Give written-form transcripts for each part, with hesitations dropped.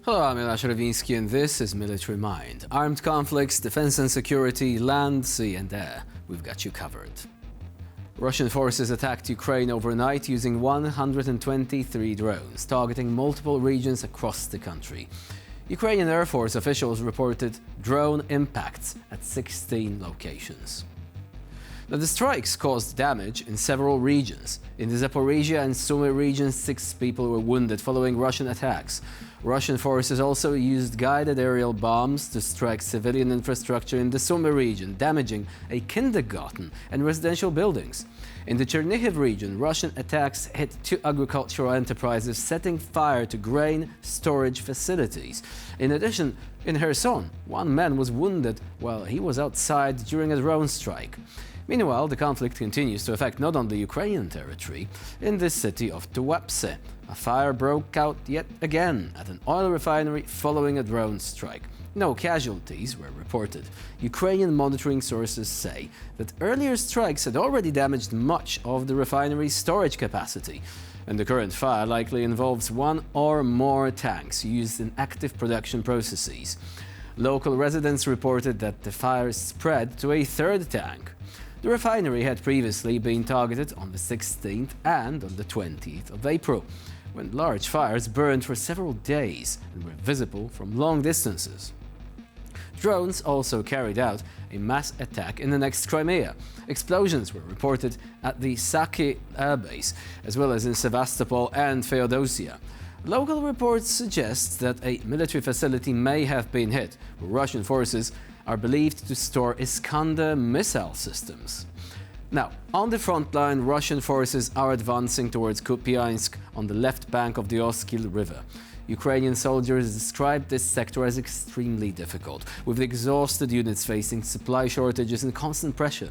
Hello, I'm Jonasz Rewiński and this is Military Mind. Armed conflicts, defense and security, land, sea and air. We've got you covered. Russian forces attacked Ukraine overnight using 123 drones, targeting multiple regions across the country. Ukrainian Air Force officials reported drone impacts at 16 locations. Now, the strikes caused damage in several regions. In the Zaporizhia and Sumy regions, 6 people were wounded following Russian attacks. Russian forces also used guided aerial bombs to strike civilian infrastructure in the Sumy region, damaging a kindergarten and residential buildings. In the Chernihiv region, Russian attacks hit 2 agricultural enterprises, setting fire to grain storage facilities. In addition, in Kherson, 1 man was wounded while he was outside during a drone strike. Meanwhile, the conflict continues to affect not only Ukrainian territory. In the city of Tuapse, a fire broke out yet again at an oil refinery following a drone strike. No casualties were reported. Ukrainian monitoring sources say that earlier strikes had already damaged much of the refinery's storage capacity, and the current fire likely involves 1 or more tanks used in active production processes. Local residents reported that the fire spread to a 3rd tank. The refinery had previously been targeted on the 16th and on the 20th of April, when large fires burned for several days and were visible from long distances. Drones also carried out a mass attack in the next Crimea. Explosions were reported at the Saki airbase, as well as in Sevastopol and Feodosia. Local reports suggest that a military facility may have been hit, where Russian forces are believed to store Iskander missile systems. Now, on the front line, Russian forces are advancing towards Kupiansk on the left bank of the Oskil River. Ukrainian soldiers described this sector as extremely difficult, with exhausted units facing supply shortages and constant pressure.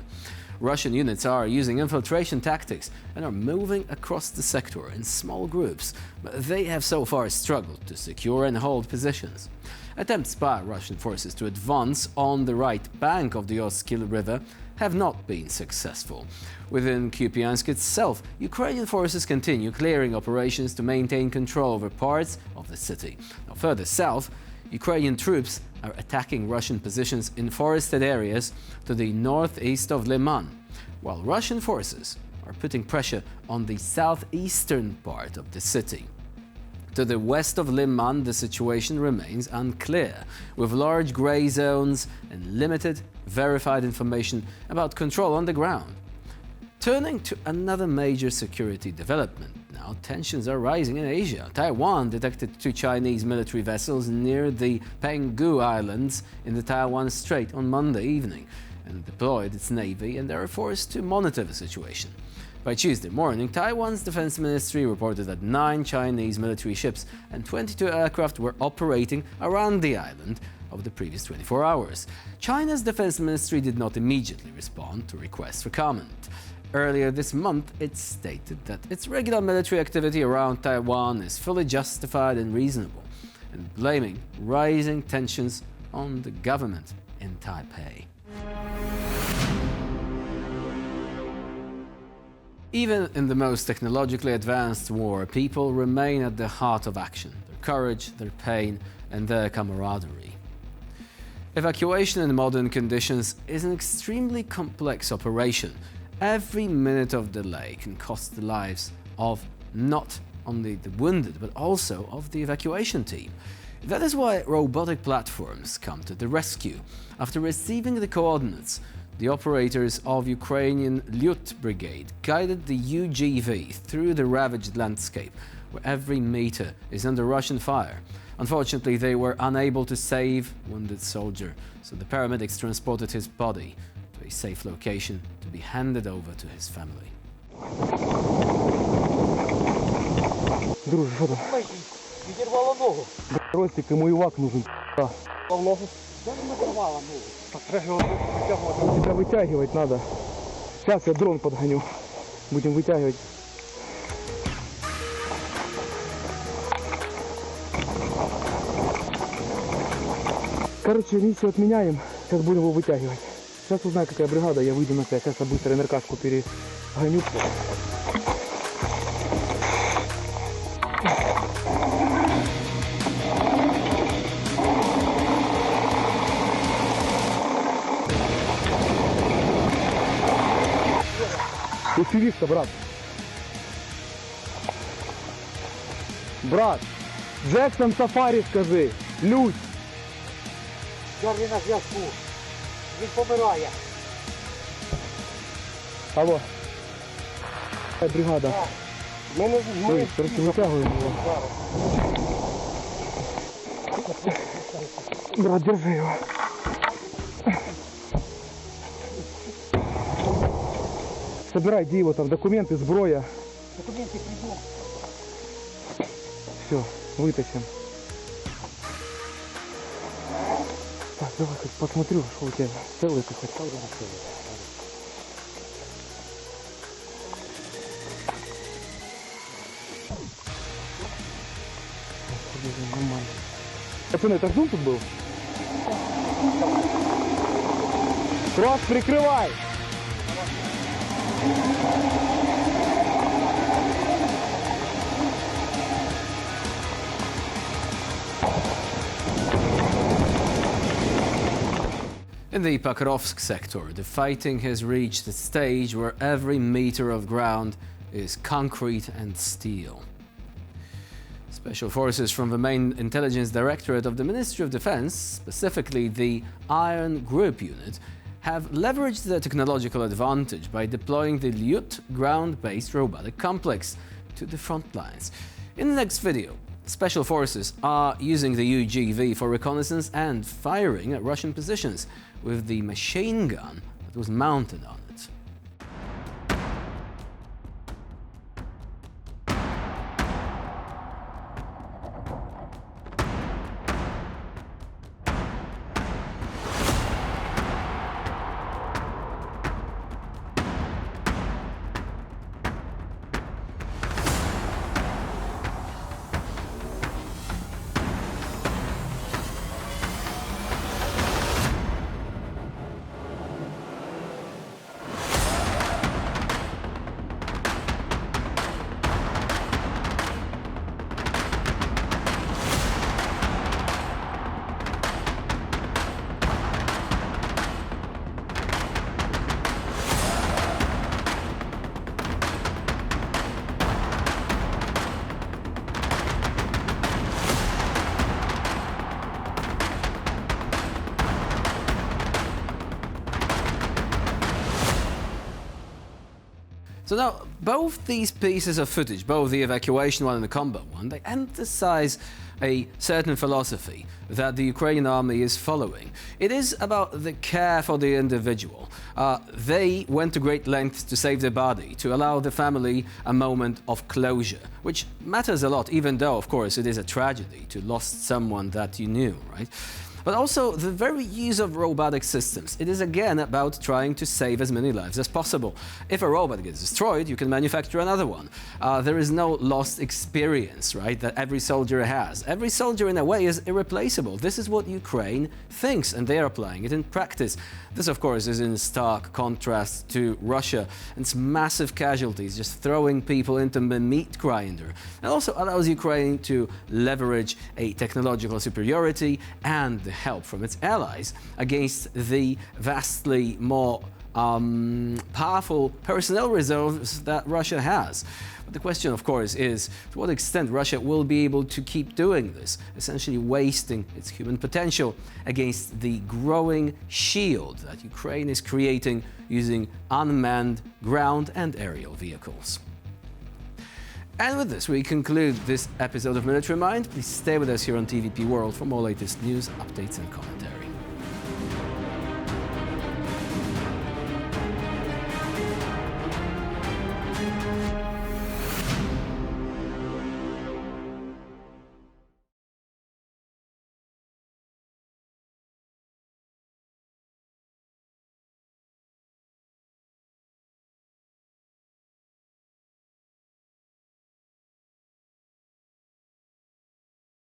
Russian units are using infiltration tactics and are moving across the sector in small groups, but they have so far struggled to secure and hold positions. Attempts by Russian forces to advance on the right bank of the Oskil River have not been successful. Within Kupiansk itself, Ukrainian forces continue clearing operations to maintain control over parts of the city. Now, further south, Ukrainian troops are attacking Russian positions in forested areas to the northeast of Liman, while Russian forces are putting pressure on the southeastern part of the city. To the west of Liman, the situation remains unclear, with large grey zones and limited verified information about control on the ground. Turning to another major security development now, tensions are rising in Asia. Taiwan detected 2 Chinese military vessels near the Penghu Islands in the Taiwan Strait on Monday evening and deployed its navy and air force to monitor the situation. By Tuesday morning, Taiwan's defense ministry reported that 9 Chinese military ships and 22 aircraft were operating around the island over the previous 24 hours. China's defense ministry did not immediately respond to requests for comment. Earlier this month, it stated that its regular military activity around Taiwan is fully justified and reasonable, and blaming rising tensions on the government in Taipei. Even in the most technologically advanced war, people remain at the heart of action, their courage, their pain, and their camaraderie. Evacuation in modern conditions is an extremely complex operation. Every minute of delay can cost the lives of not only the wounded, but also of the evacuation team. That is why robotic platforms come to the rescue. After receiving the coordinates, the operators of Ukrainian Lyut Brigade guided the UGV through the ravaged landscape, where every meter is under Russian fire. Unfortunately, they were unable to save wounded soldier, so the paramedics transported his body to a safe location to be handed over to his family. Друже, що там? Відірвало ногу. Ростик, йому івак нужен. Ногу. Де ж накривала ногу? Треба його витягувати. Тебя вытягивать надо. Сейчас я дрон подгоню. Будем вытягивать. Короче, миссию отменяем. Сейчас будем его вытягивать. Сейчас узнаю, какая бригада, я выйду на связь. Сейчас я быстро НРКшку перегоню. FPV-шка, брат. Брат, Джексон Сафарі скажи. Людь. Чорний на зв'язку. Він помирає. Алло. Бригада. Ми Трошки витягуємо його. Брат, держи його. Собирай, где его там, документы, зброя. Документи прийду. Все, вытащим. Так, давай хоть посмотрю, что у тебя целый ты хоть. Нормально. Пацаны, это зум тут был? Кросс, прикрывай! In the Pakrovsk sector, the fighting has reached a stage where every meter of ground is concrete and steel. Special forces from the main intelligence directorate of the Ministry of Defense, specifically the Iron Group unit, have leveraged their technological advantage by deploying the Lyut ground-based robotic complex to the front lines. In the next video, Special forces are using the UGV for reconnaissance and firing at Russian positions with the machine gun that was mounted on it. So now, both these pieces of footage, both the evacuation one and the combat one, they emphasize a certain philosophy that the Ukrainian army is following. It is about the care for the individual. They went to great lengths to save their body, to allow the family a moment of closure, which matters a lot, even though, of course, it is a tragedy to lost someone that you knew, right? But also the very use of robotic systems. It is again about trying to save as many lives as possible. If a robot gets destroyed, you can manufacture another one. There is no lost experience, right, that every soldier has. Every soldier in a way is irreplaceable. This is what Ukraine thinks, and they are applying it in practice. This, of course, is in stark contrast to Russia and its massive casualties, just throwing people into the meat grinder. It also allows Ukraine to leverage a technological superiority and the help from its allies against the vastly more powerful personnel reserves that Russia has. But the question, of course, is to what extent Russia will be able to keep doing this, essentially wasting its human potential against the growing shield that Ukraine is creating using unmanned ground and aerial vehicles. And with this, we conclude this episode of Military Mind. Please stay with us here on TVP World for more latest news, updates and commentaries.